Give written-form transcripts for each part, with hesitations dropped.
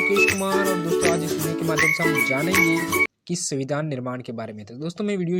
मुकेश कुमार और दोस्तों आज इस वीडियो के माध्यम से हम जानेंगे कि संविधान निर्माण के बारे में। तो दोस्तों मैं वीडियो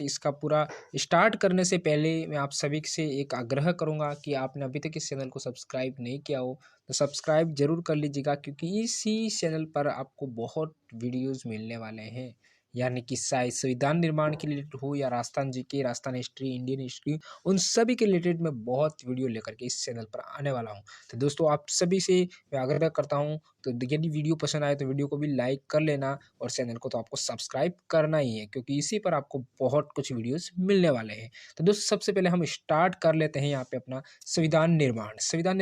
इसका पूरा स्टार्ट करने से पहले मैं आप सभी से एक आग्रह करूंगा कि आपने अभी तक इस चैनल को सब्सक्राइब नहीं किया हो तो सब्सक्राइब जरूर कर लीजिएगा, क्योंकि इसी चैनल पर आपको बहुत वीडियोज़ मिलने वाले हैं। यानी कि शायद संविधान निर्माण के रिलेटेड हो या Rajasthan GK, Rajasthan history, Indian history, उन सभी के रिलेटेड मैं बहुत वीडियो लेकर के इस चैनल पर आने वाला हूं। तो दोस्तों आप सभी से मैं आग्रह करता हूं, तो यदि वीडियो पसंद आए तो वीडियो को भी लाइक कर लेना और चैनल को तो आपको सब्सक्राइब करना ही है, क्योंकि इसी पर आपको बहुत कुछ वीडियोस मिलने वाले हैं। तो दोस्तों सबसे पहले हम स्टार्ट कर लेते हैं यहाँ पे अपना संविधान निर्माण। संविधान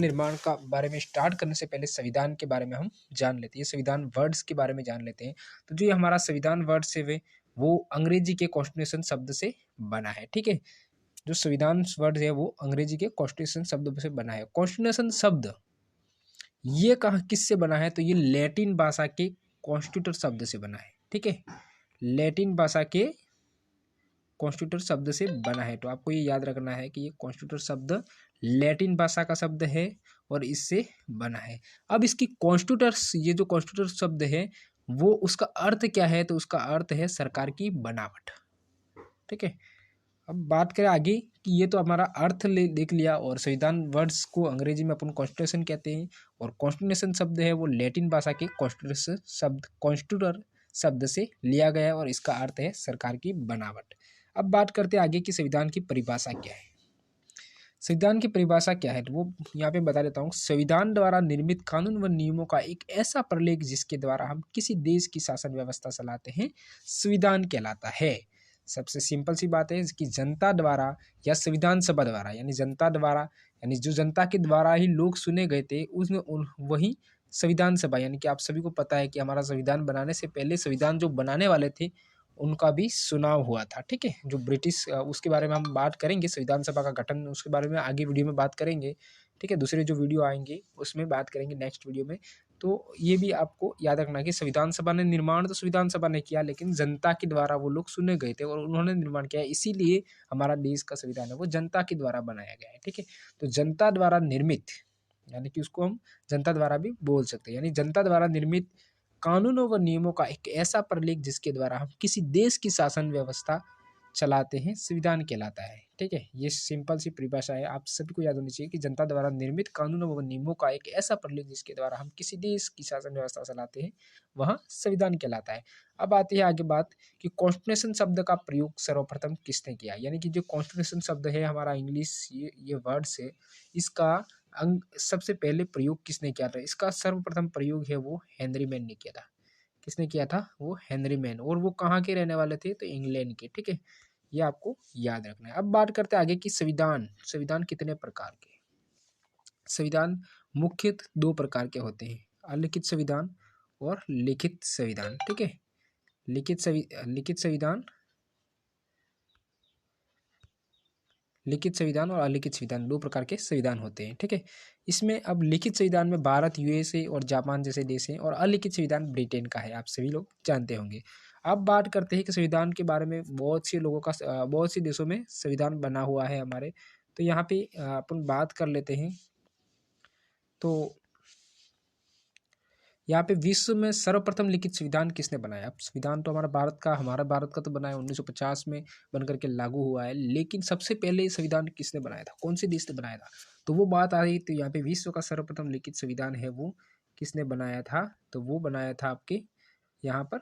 निर्माण का बारे में स्टार्ट करने से पहले संविधान के बारे में हम जान लेते हैं, संविधान वर्ड्स के बारे में जान लेते हैं। तो जो ये हमारा संविधान वर्ड्स है वो अंग्रेजी के कॉन्स्टिट्यूशन शब्द से बना है। ठीक है, जो संविधान वर्ड है वो अंग्रेजी के कॉन्स्टिट्यूशन शब्द से बना है। कॉन्स्टिट्यूशन शब्द ये कहा किससे बना है, तो ये लैटिन भाषा के कॉन्स्टिट्यूटर शब्द से बना है। ठीक है, लैटिन भाषा के कॉन्स्टिट्यूटर शब्द से बना है। तो आपको ये याद रखना है कि ये कॉन्स्टिट्यूटर शब्द लैटिन भाषा का शब्द है और इससे बना है। अब इसकी कॉन्स्टिट्यूटर्स, ये जो कॉन्स्टिट्यूटर शब्द है वो उसका अर्थ क्या है, तो उसका अर्थ है सरकार की बनावट। ठीक है, अब बात करें आगे कि ये तो हमारा अर्थ देख लिया, और संविधान वर्ड्स को अंग्रेजी में अपन कॉन्स्टिट्यूशन कहते हैं, और कॉन्स्टिट्यूशन शब्द है वो लैटिन भाषा के कॉन्स्टिट्यूटर शब्द से लिया गया है और इसका अर्थ है सरकार की बनावट। अब बात करते हैं आगे कि संविधान की परिभाषा क्या है। संविधान की परिभाषा क्या है तो वो यहाँ पे बता देता हूँ। संविधान द्वारा निर्मित कानून व नियमों का एक ऐसा प्रलेख जिसके द्वारा हम किसी देश की शासन व्यवस्था चलाते हैं, संविधान कहलाता है। सबसे सिंपल सी बात है कि जनता द्वारा या संविधान सभा द्वारा, यानी जनता द्वारा, यानी जो जनता के द्वारा ही लोग चुने गए थे उसमें वही संविधान सभा, यानी कि आप सभी को पता है कि हमारा संविधान बनाने से पहले संविधान जो बनाने वाले थे उनका भी चुनाव हुआ था। ठीक है, जो ब्रिटिश, उसके बारे में हम बात करेंगे, संविधान सभा का गठन उसके बारे में आगे वीडियो में बात करेंगे। ठीक है, दूसरे जो वीडियो आएंगे उसमें बात करेंगे नेक्स्ट वीडियो में। तो ये भी आपको याद रखना कि संविधान सभा ने निर्माण तो संविधान सभा ने किया, लेकिन जनता के द्वारा वो लोग चुने गए थे और उन्होंने निर्माण किया, इसीलिए हमारा देश का संविधान है वो जनता के द्वारा बनाया गया है। ठीक है, तो जनता द्वारा निर्मित, यानी कि उसको हम जनता द्वारा भी बोल सकते हैं, यानी जनता द्वारा निर्मित कानूनों व नियमों का एक ऐसा प्रलेख जिसके द्वारा हम किसी देश की शासन व्यवस्था चलाते हैं, संविधान कहलाता है। ठीक है, ये सिंपल सी परिभाषा है, आप सभी को याद होनी चाहिए कि जनता द्वारा निर्मित कानूनों व नियमों का एक ऐसा प्रलेख जिसके द्वारा हम किसी देश की शासन व्यवस्था चलाते हैं, वह संविधान कहलाता है। अब आती है आगे बात कि कॉन्स्टिट्यूशन शब्द का प्रयोग सर्वप्रथम किसने किया, यानी कि जो कॉन्स्टिट्यूशन शब्द है हमारा इंग्लिश ये वर्ड्स है, इसका सबसे पहले प्रयोग किसने किया था, इसका सर्वप्रथम प्रयोग है वो हेनरी मैन ने किया था। किसने किया था, वो हेनरी मैन, और वो कहाँ के रहने वाले थे, तो इंग्लैंड के। ठीक है, ये आपको याद रखना है। अब बात करते हैं आगे कि संविधान कितने प्रकार के। संविधान मुख्यतः दो प्रकार के होते हैं, अलिखित संविधान और लिखित संविधान। ठीक है, लिखित संविधान और अलिखित संविधान, दो प्रकार के संविधान होते हैं। ठीक है, इसमें अब लिखित संविधान में भारत, यूएसए और जापान जैसे देश हैं, और अलिखित संविधान ब्रिटेन का है, आप सभी लोग जानते होंगे। अब बात करते हैं कि संविधान के बारे में, बहुत से देशों में संविधान बना हुआ है हमारे, तो यहाँ पे अपन बात कर लेते हैं। तो यहाँ पे विश्व में सर्वप्रथम लिखित संविधान किसने बनाया। अब संविधान तो हमारा भारत का तो बनाया 1950 में बनकर के लागू हुआ है, लेकिन सबसे पहले संविधान किसने बनाया था, कौन से देश ने बनाया था, तो वो बात आ रही। तो यहाँ पे विश्व का सर्वप्रथम लिखित संविधान है वो किसने बनाया था, तो वो बनाया था आपके यहाँ पर,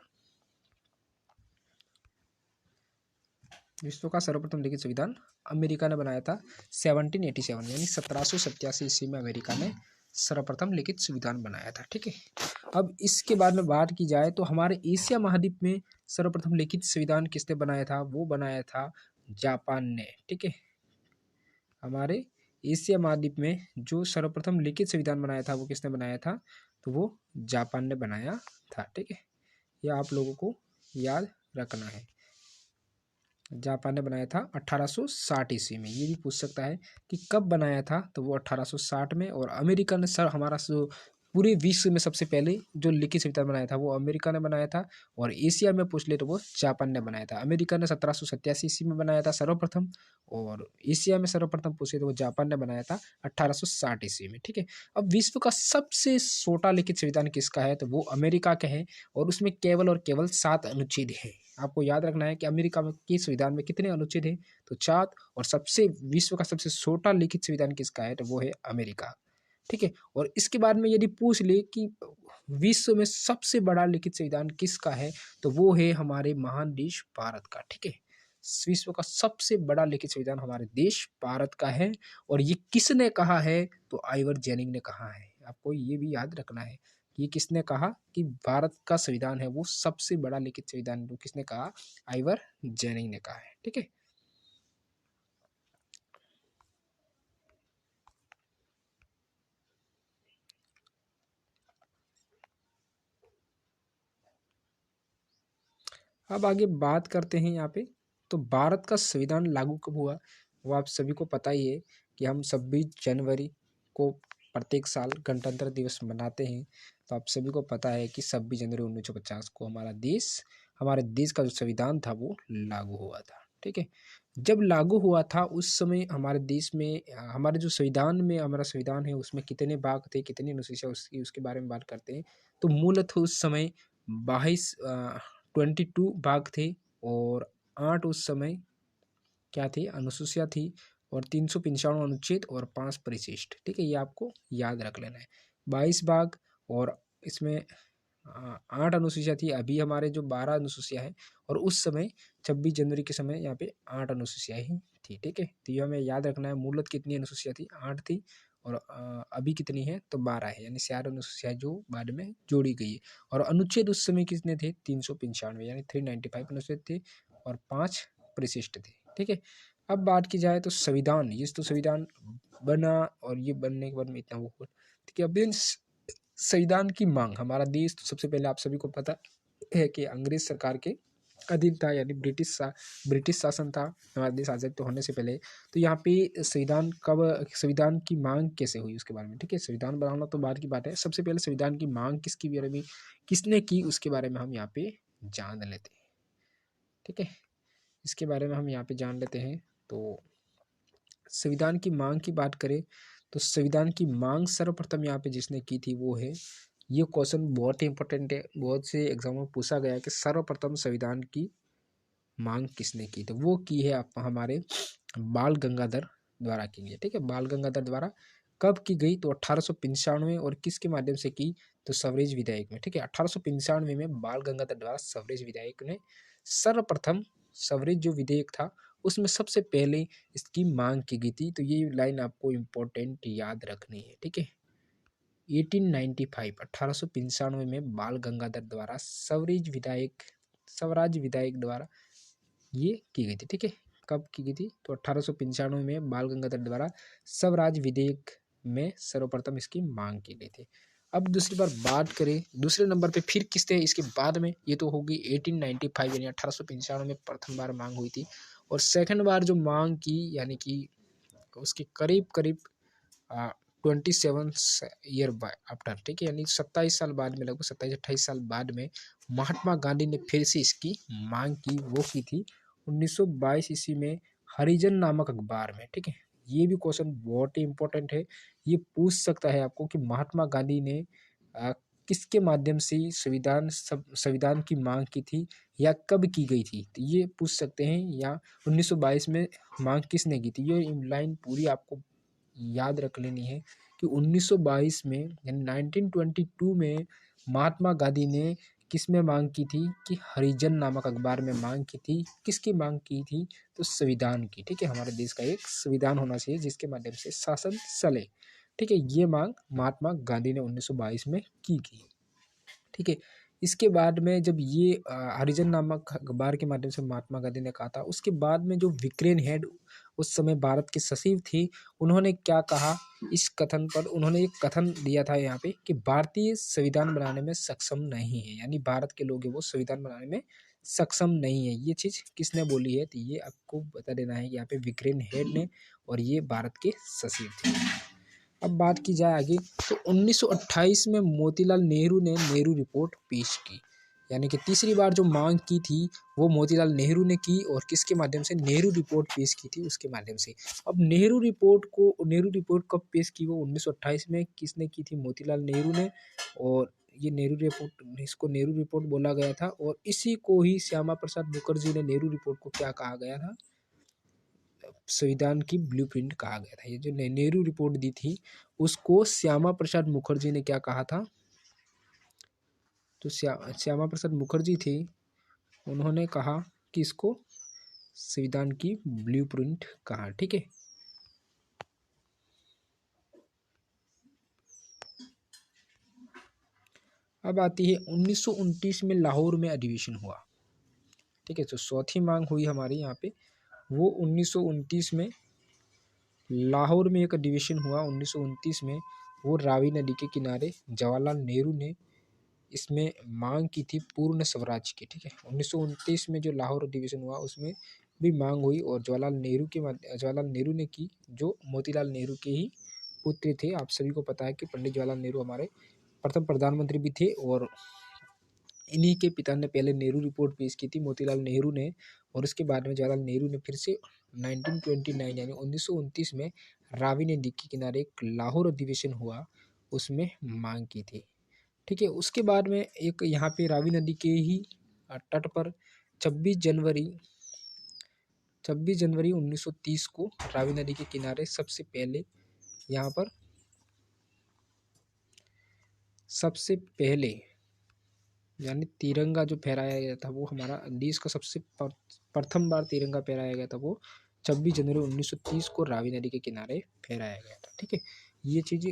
विश्व का सर्वप्रथम लिखित संविधान अमेरिका ने बनाया था 1787, यानी 1787 ईस्वी में अमेरिका ने सर्वप्रथम लिखित संविधान बनाया था। ठीक है, अब इसके बाद में बात की जाए तो हमारे एशिया महाद्वीप में सर्वप्रथम लिखित संविधान किसने बनाया था, वो बनाया था जापान ने। ठीक है, हमारे एशिया महाद्वीप में जो सर्वप्रथम लिखित संविधान बनाया था वो किसने बनाया था, तो वो जापान ने बनाया था। ठीक है, यह आप लोगों को याद रखना है, जापान ने बनाया था 1860 ईस्वी में। ये भी पूछ सकता है कि कब बनाया था, तो वो 1860 में। और अमेरिका ने हमारा जो पूरे विश्व में सबसे पहले जो लिखित संविधान बनाया था वो अमेरिका ने बनाया था, और एशिया में पूछ ले तो वो जापान ने बनाया था। अमेरिका ने 1787 ईस्वी में बनाया था सर्वप्रथम, और एशिया में सर्वप्रथम पूछे तो वो जापान ने बनाया था 1860 ईस्वी में। ठीक है, अब विश्व का सबसे छोटा लिखित संविधान किसका है, तो वो अमेरिका के हैं, और उसमें केवल और केवल 7 अनुच्छेद हैं। आपको याद रखना है कि अमेरिका में के संविधान में कितने अनुच्छेद हैं, तो 7। और सबसे विश्व का सबसे छोटा लिखित संविधान किसका है, तो वो है अमेरिका। ठीक है, और इसके बाद में यदि पूछ ले कि विश्व में सबसे बड़ा लिखित संविधान किसका है, तो वो है हमारे महान देश भारत का। ठीक है, विश्व का सबसे बड़ा लिखित संविधान हमारे देश भारत का है, और ये किसने कहा है, तो आइवर जेनिंग ने कहा है। आपको ये भी याद रखना है, ये किसने कहा कि भारत का संविधान है वो सबसे बड़ा लिखित संविधान, वो किसने कहा, आइवर जेनिंग ने कहा है। ठीक है, अब आगे बात करते हैं यहाँ पे, तो भारत का संविधान लागू कब हुआ, वो आप सभी को पता ही है कि हम 26 जनवरी को प्रत्येक साल गणतंत्र दिवस मनाते हैं। तो आप सभी को पता है कि 26 जनवरी 1950 को हमारे देश का जो संविधान था वो लागू हुआ था। ठीक है, जब लागू हुआ था उस समय हमारे देश में हमारे जो संविधान में हमारा संविधान है उसमें कितने भाग थे, कितनी अनुसूचियाँ उसके बारे में बात करते हैं। तो मूलतः उस समय 22 भाग थे, और 8 उस समय क्या थी, अनुसूचियाँ थी, और 395 अनुच्छेद और 5 परिशिष्ट। ठीक है, ये आपको याद रख लेना है। 22 भाग, और इसमें 8 अनुसूचियाँ थी। अभी हमारे जो 12 अनुसूचियाँ हैं, और उस समय 26 जनवरी के समय यहाँ पे 8 अनुसूचियाँ ही थी। ठीक है, तो ये हमें याद रखना है। मूलत कितनी अनुसूचियाँ थी, 8 थी, और अभी कितनी है, तो 12 है, यानी 4 अनुसूचियाँ जो बाद में जोड़ी गई है। और अनुच्छेद उस समय कितने थे, 395, यानी 395 अनुच्छेद थे, और 5 परिशिष्ट थे। ठीक है, अब बात की जाए तो संविधान, ये तो संविधान बना, और ये बनने के बाद में इतना वो हुआ। ठीक है, अब संविधान की मांग, हमारा देश तो सबसे पहले आप सभी को पता है कि अंग्रेज सरकार के अधीन था, यानी ब्रिटिश शासन था हमारा देश आज़ाद तो होने से पहले। तो यहाँ पे संविधान की मांग कैसे हुई उसके बारे में। ठीक है, संविधान बनाना तो बाद की बात है, सबसे पहले संविधान की मांग किसके बारे में, किसने की, उसके बारे में हम यहाँ पे जान लेते हैं। ठीक है, इसके बारे में हम यहाँ पे जान लेते हैं। तो संविधान की मांग की बात करें तो संविधान की मांग सर्वप्रथम यहाँ पे जिसने की थी वो है, ये क्वेश्चन बहुत ही इंपॉर्टेंट है, बहुत से एग्जाम में पूछा गया है कि सर्वप्रथम संविधान की मांग किसने की, तो वो की है आप हमारे बाल गंगाधर द्वारा की गई। ठीक है, बाल गंगाधर द्वारा कब की गई, तो 1895, और किसके माध्यम से की, तो सवरेज विधेयक में। ठीक है, 1895 में बाल गंगाधर द्वारा सवरेज विधेयक ने सर्वप्रथम सवरेज जो विधेयक था उसमें सबसे पहले इसकी मांग की गई थी। तो ये लाइन आपको इम्पोर्टेंट याद रखनी है। ठीक है, 1895 में बाल गंगाधर द्वारा स्वराज विधेयक द्वारा ये की गई थी। ठीक है, कब की गई थी, तो 1895 में बाल गंगाधर द्वारा स्वराज विधेयक में सर्वप्रथम इसकी मांग की गई थी। अब दूसरी बार बात करें, दूसरे नंबर पे फिर किसने इसके बाद में, ये तो होगी 1895 यानी 1895 में प्रथम बार मांग हुई थी, और सेकंड बार जो मांग की यानी कि उसके करीब करीब 27 ईयर आफ्टर। ठीक है, यानी 27 साल बाद में, लगभग 27-28 साल बाद में महात्मा गांधी ने फिर से इसकी मांग की, वो की थी 1922 ईस्वी में हरिजन नामक अखबार में। ठीक है, ये भी क्वेश्चन बहुत ही इंपॉर्टेंट है, ये पूछ सकता है आपको कि महात्मा गांधी ने किसके माध्यम से संविधान की मांग की थी, या कब की गई थी, तो ये पूछ सकते हैं, या 1922 में मांग किसने की थी। ये लाइन पूरी आपको याद रख लेनी है कि 1922 में यानी 1922 में महात्मा गांधी ने किस में मांग की थी, कि हरिजन नामक अखबार में मांग की थी। किसकी मांग की थी, तो संविधान की। ठीक है, हमारे देश का एक संविधान होना चाहिए जिसके माध्यम से शासन चले। ठीक है, ये मांग महात्मा गांधी ने 1922 में की। ठीक है, इसके बाद में जब ये हरिजन नामक अखबार के माध्यम से महात्मा गांधी ने कहा था, उसके बाद में जो विक्रेन हेड उस समय भारत के सचिव थी, उन्होंने क्या कहा, इस कथन पर उन्होंने एक कथन दिया था यहाँ पे कि भारतीय संविधान बनाने में सक्षम नहीं है, यानी भारत के लोग हैं वो संविधान बनाने में सक्षम नहीं है। ये चीज़ किसने बोली है, तो ये आपको बता देना है यहाँ पे विक्रेन हेड ने, और ये भारत के सचिव थे। अब बात की जाए आगे, तो 1928 में मोतीलाल नेहरू ने नेहरू रिपोर्ट पेश की, यानी कि तीसरी बार जो मांग की थी वो मोतीलाल नेहरू ने की, और किसके माध्यम से, नेहरू रिपोर्ट पेश की थी उसके माध्यम से। अब नेहरू रिपोर्ट कब पेश की, वो 1928 में किसने की थी, मोतीलाल नेहरू ने। और ये नेहरू रिपोर्ट, इसको नेहरू रिपोर्ट बोला गया था, और इसी को ही श्यामा प्रसाद मुखर्जी ने नेहरू रिपोर्ट को क्या कहा गया था, संविधान की ब्लूप्रिंट कहा गया था। ये जो नेहरू रिपोर्ट दी थी उसको श्यामा प्रसाद मुखर्जी ने क्या कहा था, तो श्यामा प्रसाद मुखर्जी थे, उन्होंने कहा कि इसको संविधान की ब्लूप्रिंट कहा। ठीक है, अब आती है 1929 में लाहौर में अधिवेशन हुआ। ठीक है, तो चौथी मांग हुई हमारी यहाँ पे, वो 1929 में लाहौर में एक अधिवेशन हुआ 1929 में, वो रावी नदी के किनारे जवाहरलाल नेहरू ने इसमें मांग की थी पूर्ण स्वराज की। ठीक है, 1929 में जो लाहौर अधिवेशन हुआ उसमें भी मांग हुई, और जवाहरलाल नेहरू ने की, जो मोतीलाल नेहरू के ही पुत्र थे। आप सभी को पता है कि पंडित जवाहरलाल नेहरू हमारे प्रथम प्रधानमंत्री भी थे, और इन्हीं के पिता ने पहले नेहरू रिपोर्ट पेश की थी, मोतीलाल नेहरू ने, और उसके बाद में जवाहरलाल नेहरू ने फिर से 1929 यानी 1929 में रावी नदी के किनारे एक लाहौर अधिवेशन हुआ, उसमें मांग की थी। ठीक है, उसके बाद में एक यहाँ पे रावी नदी के ही तट पर 26 जनवरी 1930 को रावी नदी के किनारे सबसे पहले यानी तिरंगा जो फहराया गया था, वो हमारा देश का सबसे प्रथम बार तिरंगा फहराया गया था, वो 26 जनवरी 1930 को रावी नदी के किनारे फहराया गया था। ठीक है, ये चीज़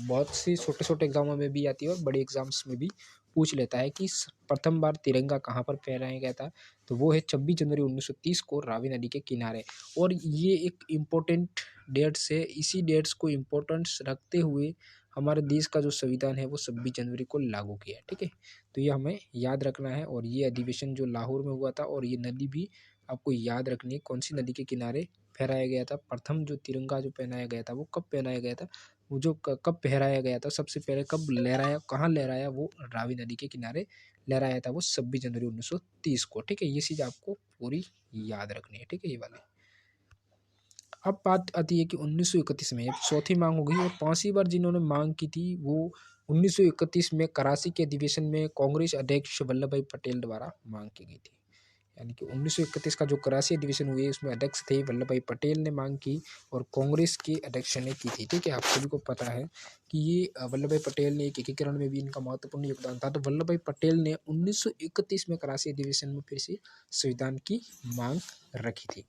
बहुत से छोटे छोटे एग्जामों में भी आती है, और बड़े एग्जाम्स में भी पूछ लेता है कि प्रथम बार तिरंगा कहाँ पर फहराया गया था, तो वो है 26 जनवरी 1930 को रावी नदी के किनारे। और ये एक इम्पोर्टेंट डेट्स है, इसी डेट्स को इम्पोर्टेंस रखते हुए हमारे देश का जो संविधान है वो 26 जनवरी को लागू किया है। ठीक है, तो ये हमें याद रखना है। और ये अधिवेशन जो लाहौर में हुआ था, और ये नदी भी आपको याद रखनी है, कौन सी नदी के किनारे फहराया गया था। प्रथम जो तिरंगा जो पहनाया गया था वो कब पहनाया गया था, वो जो कब फहराया गया था, सबसे पहले कब लहराया, कहाँ लहराया, वो रावी नदी के किनारे लहराया था, वो 26 जनवरी 1930 को। ठीक है, ये चीज़ आपको पूरी याद रखनी है। ठीक है, ये वाली। अब बात आती है कि 1931 में चौथी मांग हो गई, और पांचवी बार जिन्होंने मांग की थी वो 1931 में कराची के अधिवेशन में कांग्रेस अध्यक्ष वल्लभ भाई पटेल द्वारा मांग की गई थी। यानी कि 1931 का जो कराची अधिवेशन हुए उसमें अध्यक्ष थे वल्लभ भाई पटेल ने मांग की, और कांग्रेस के अध्यक्ष ने की थी। ठीक है, आप सभी को पता है कि ये वल्लभ भाई पटेल ने एक एकीकरण में भी इनका महत्वपूर्ण योगदान था। तो वल्लभ भाई पटेल ने 1931 में कराची अधिवेशन में फिर से संविधान की मांग रखी थी।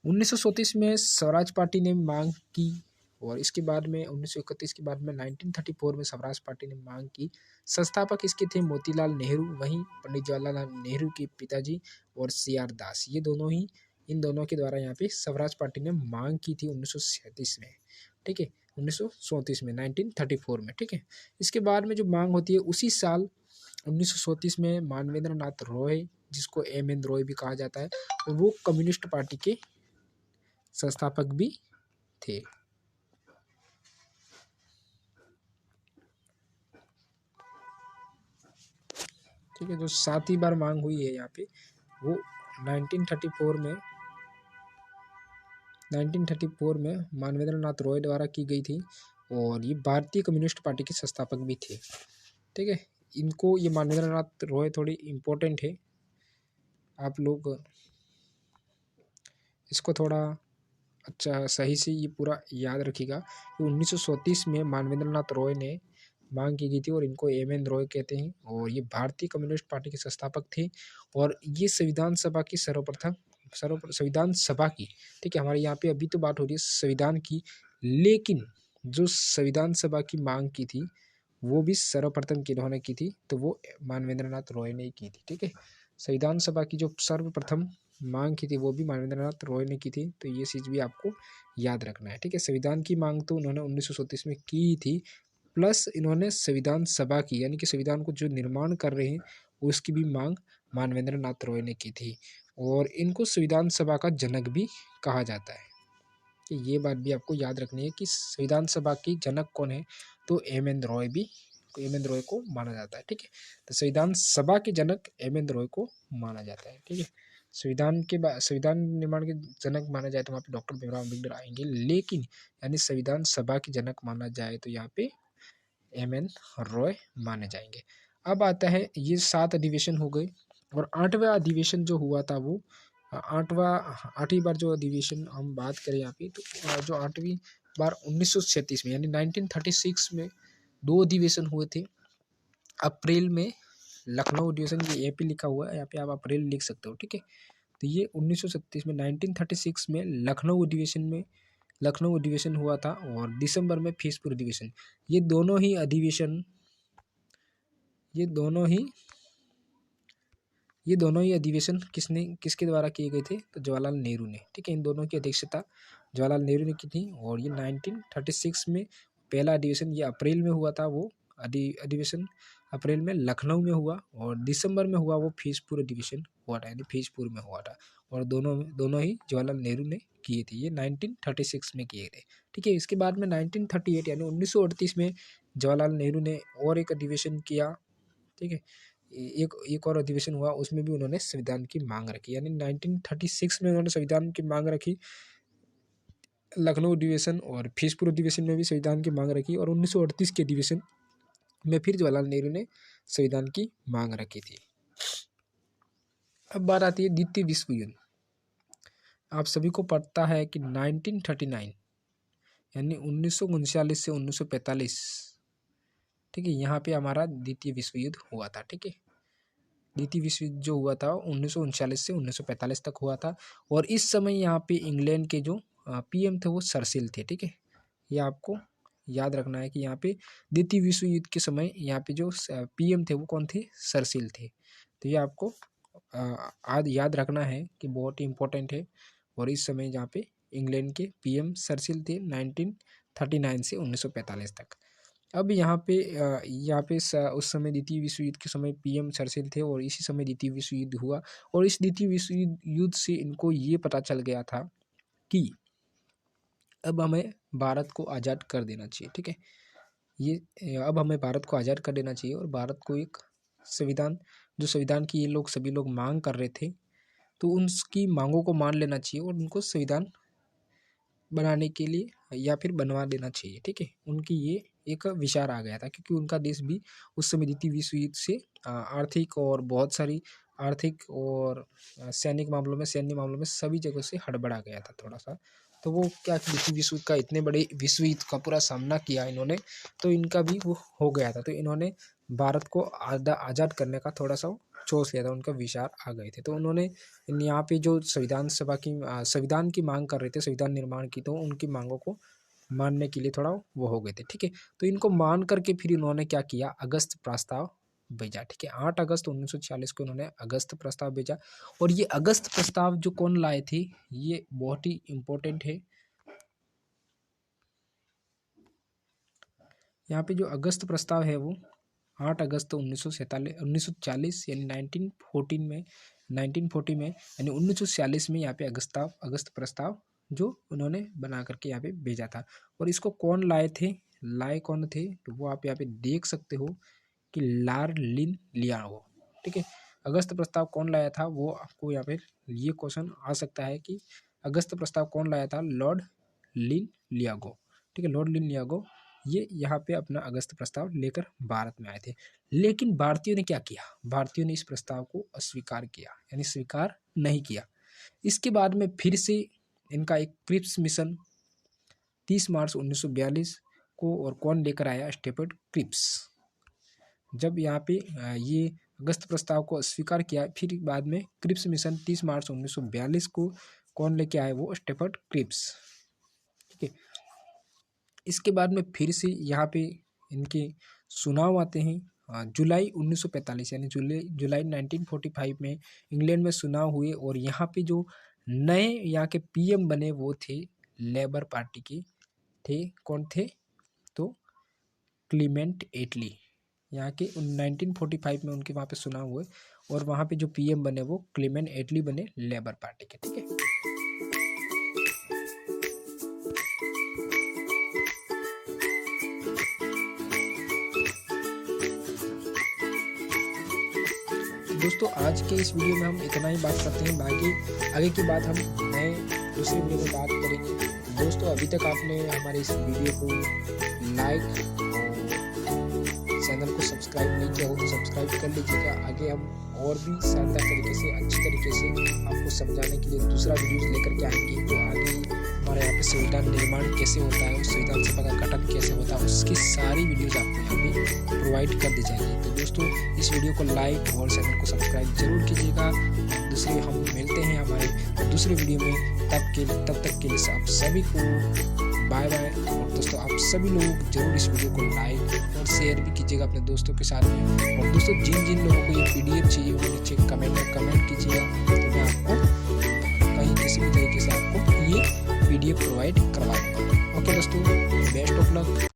1934 में स्वराज पार्टी ने मांग की, और इसके बाद में 1931 के बाद में 1934 में स्वराज पार्टी ने मांग की। संस्थापक इसके थे मोतीलाल नेहरू, वहीं पंडित जवाहरलाल नेहरू के पिताजी और CR दास, ये दोनों ही, इन दोनों के द्वारा यहाँ पे स्वराज पार्टी ने मांग की थी 1937 में। ठीक है, 1934 में, 1934 में। ठीक है, इसके बाद में जो मांग होती है उसी साल 1934 में मानवेंद्र नाथ रॉय, जिसको MN रॉय भी कहा जाता है, और वो कम्युनिस्ट पार्टी के संस्थापक भी थे। ठीक है, जो 7वीं बार मांग हुई है यहाँ पे वो 1934 में मानवेंद्र नाथ रॉय द्वारा की गई थी, और ये भारतीय कम्युनिस्ट पार्टी के संस्थापक भी थे। ठीक है, इनको, ये मानवेंद्र नाथ रॉय थोड़ी इम्पोर्टेंट है, आप लोग इसको थोड़ा अच्छा सही से ये पूरा याद रखिएगा। 1934 में मानवेंद्र नाथ रॉय ने मांग की गई थी, और इनको MN रॉय कहते हैं, और ये भारतीय कम्युनिस्ट पार्टी के संस्थापक थे, और ये संविधान सभा की संविधान सभा की, ठीक है, हमारे यहाँ पे अभी तो बात हो रही है संविधान की, लेकिन जो संविधान सभा की मांग की थी वो भी सर्वप्रथम किन्होंने की थी, तो वो मानवेंद्र नाथ रॉय ने की थी। ठीक है, संविधान सभा की जो सर्वप्रथम मांग की थी वो भी मानवेंद्र नाथ रॉय ने की थी, तो ये चीज़ भी आपको याद रखना है। ठीक है, संविधान की मांग तो उन्होंने 1937 में की थी, प्लस इन्होंने संविधान सभा की, यानी कि संविधान को जो निर्माण कर रहे हैं उसकी भी मांग मानवेंद्र नाथ रॉय ने की थी, और इनको संविधान सभा का जनक भी कहा जाता है। कि ये बात भी आपको याद रखनी है कि संविधान सभा की जनक कौन है, तो एम.एन. रॉय को माना जाता है। ठीक है, तो संविधान सभा के जनक एम.एन. रॉय को माना जाता है। ठीक है, संविधान निर्माण के जनक माना जाए तो वहाँ पे डॉक्टर भीमराव अम्बेडकर आएंगे, लेकिन यानी संविधान सभा के जनक माना जाए तो यहाँ पे एम.एन. रॉय माने जाएंगे। अब आता है, ये 7 अधिवेशन हो गए, और 8वां अधिवेशन जो हुआ था वो आठवीं बार जो अधिवेशन हम बात करें यहाँ पे, तो जो 8वीं बार 1936 में यानी 1936 में 2 अधिवेशन हुए थे। अप्रैल में लखनऊ अधिवेशन, ये यहाँ पे लिखा हुआ है, यहाँ पे आप अप्रैल लिख सकते हो। ठीक है, तो ये 1936 में 1936 में लखनऊ अधिवेशन हुआ था, और दिसंबर में फीसपुर अधिवेशन। ये दोनों ही अधिवेशन किसके द्वारा किए गए थे, तो जवाहरलाल नेहरू ने। ठीक है, इन दोनों की अध्यक्षता जवाहरलाल नेहरू ने की थी, और ये 1936 में पहला अधिवेशन ये अप्रैल में हुआ था, वो अधिवेशन अप्रैल में लखनऊ में हुआ, और दिसंबर में हुआ वो फीसपुर अधिवेशन हुआ था, यानी फीसपुर में हुआ था, और दोनों ही जवाहरलाल नेहरू ने किए थे। ये 1936 में किए थे। ठीक है, इसके बाद में 1938 यानी 1938 में जवाहरलाल नेहरू ने और एक अधिवेशन किया। ठीक है, एक और अधिवेशन हुआ, उसमें भी उन्होंने संविधान की मांग रखी, यानी 1936 में उन्होंने संविधान की मांग रखी लखनऊ अधिवेशन, और फीसपुर अधिवेशन में भी संविधान की मांग रखी, और 1938 के अधिवेशन में फिर जवाहरलाल नेहरू ने संविधान की मांग रखी थी। अब बात आती है द्वितीय विश्व युद्ध। आप सभी को पता है कि 1939 यानी 1939 से 1945, ठीक है, यहाँ पे हमारा द्वितीय विश्व युद्ध हुआ था। ठीक है, द्वितीय विश्व युद्ध जो हुआ था 1939 से 1945 तक हुआ था, और इस समय यहाँ पे इंग्लैंड के जो पीएम थे वो चर्चिल थे। ठीक है, ये आपको याद रखना है कि यहाँ पे द्वितीय विश्व युद्ध के समय यहाँ पे जो पीएम थे वो कौन थे, चर्चिल थे। तो ये आपको आज याद रखना है कि बहुत ही इम्पोर्टेंट है, और इस समय जहाँ पे इंग्लैंड के पीएम चर्चिल थे 1939 से 1945 तक। अब यहाँ पे उस समय द्वितीय विश्व युद्ध के समय पीएम चर्चिल थे, और इसी समय द्वितीय विश्व युद्ध हुआ, और इस द्वितीय विश्व युद्ध से इनको ये पता चल गया था कि अब हमें भारत को आज़ाद कर देना चाहिए। ठीक है, ये अब हमें भारत को आज़ाद कर देना चाहिए, और भारत को एक संविधान की ये लोग सभी लोग मांग कर रहे थे, तो उनकी मांगों को मान लेना चाहिए, और उनको संविधान बनाने के लिए या फिर बनवा देना चाहिए। ठीक है, उनकी ये एक विचार आ गया था, क्योंकि उनका देश भी उस समय द्वितीय विश्व युद्ध से आर्थिक और बहुत सारी आर्थिक और सैन्य मामलों में सभी जगह से हड़बड़ा गया था थोड़ा सा। तो वो क्या द्वितीय विश्व युद्ध का इतने बड़े विश्व युद्ध का पूरा सामना किया इन्होंने, तो इनका भी वो हो गया था, तो इन्होंने भारत को आज़ाद करने का थोड़ा सा सोच लिया था, उनका विचार आ गए थे। तो उन्होंने यहाँ पे जो संविधान की मांग कर रहे थे, संविधान निर्माण की, तो उनकी मांगों को मानने के लिए थोड़ा वो हो गए थे। ठीक है, तो इनको मान करके फिर इन्होंने क्या किया, अगस्त प्रस्ताव भेजा। ठीक है, 8 अगस्त 1946 को इन्होंने अगस्त प्रस्ताव भेजा, और ये अगस्त प्रस्ताव जो कौन लाए थे, ये बहुत ही इम्पोर्टेंट है। यहाँ पे जो अगस्त प्रस्ताव है वो 8 अगस्त 1940 यानी 1940 में यानी 1946 में यहाँ पे अगस्त प्रस्ताव जो उन्होंने बना करके यहाँ पे भेजा था। और इसको कौन लाए कौन थे, तो वो आप यहाँ पे देख सकते हो कि लॉर्ड लिन लियागो। ठीक है, अगस्त प्रस्ताव कौन लाया था, वो आपको यहाँ पे ये क्वेश्चन आ सकता है कि अगस्त प्रस्ताव कौन लाया था, लॉर्ड लिन लियागो। ठीक है, लॉर्ड लिन लियागो ये यहाँ पे अपना अगस्त प्रस्ताव लेकर भारत में आए थे। लेकिन भारतीयों ने क्या किया, भारतीयों ने इस प्रस्ताव को अस्वीकार किया, यानी स्वीकार नहीं किया। इसके बाद में फिर से इनका एक क्रिप्स मिशन 30 मार्च 1942 को, और कौन लेकर आया, स्टेफर्ड क्रिप्स। जब यहाँ पे ये अगस्त प्रस्ताव को अस्वीकार किया, फिर बाद में क्रिप्स मिशन 30 मार्च 1942 को कौन लेके आए, वो स्टेफर्ड क्रिप्स। ठीक है, इसके बाद में फिर से यहाँ पे इनके चुनाव आते हैं जुलाई 1945 यानी जुलाई 1945 में इंग्लैंड में चुनाव हुए, और यहाँ पे जो नए यहाँ के पीएम बने वो थे लेबर पार्टी के थे। कौन थे, तो क्लीमेंट एटली। यहाँ के 1945 में उनके वहाँ पे चुनाव हुए, और वहाँ पे जो पीएम बने वो क्लीमेंट एटली बने लेबर पार्टी के। ठीक है, दोस्तों आज के इस वीडियो में हम इतना ही बात करते हैं, बाकी आगे की बात हम नए दूसरे वीडियो में बात करेंगे। दोस्तों अभी तक आपने हमारे इस वीडियो को लाइक और चैनल को सब्सक्राइब नहीं किया हो तो सब्सक्राइब कर लीजिएगा। आगे हम और भी शानदार तरीके से, अच्छी तरीके से आपको समझाने के लिए दूसरा वीडियो लेकर के आएंगे। तो आगे हमारे यहाँ पे संविधान निर्माण कैसे होता है, उस संविधान सभा का गठन कैसे होता है, उसकी सारी वीडियोज आपको यहाँ पे प्रोवाइड कर दी जाएगी। तो दोस्तों इस वीडियो को लाइक और चैनल को सब्सक्राइब जरूर कीजिएगा। दूसरे हम मिलते हैं हमारे दूसरे वीडियो में, तब तक के लिए आप सभी को बाय बाय। और दोस्तों आप सभी लोग जरूर इस वीडियो को लाइक और शेयर भी कीजिएगा अपने दोस्तों के साथ में। और दोस्तों जिन जिन लोगों को ये PDF चाहिए वो नीचे कमेंट में कमेंट कीजिएगा, तो मैं आपको कहीं किसी भी तरीके से आपको ये PDF प्रोवाइड करवा दूँगा। ओके दोस्तों, बेस्ट ऑफ लक।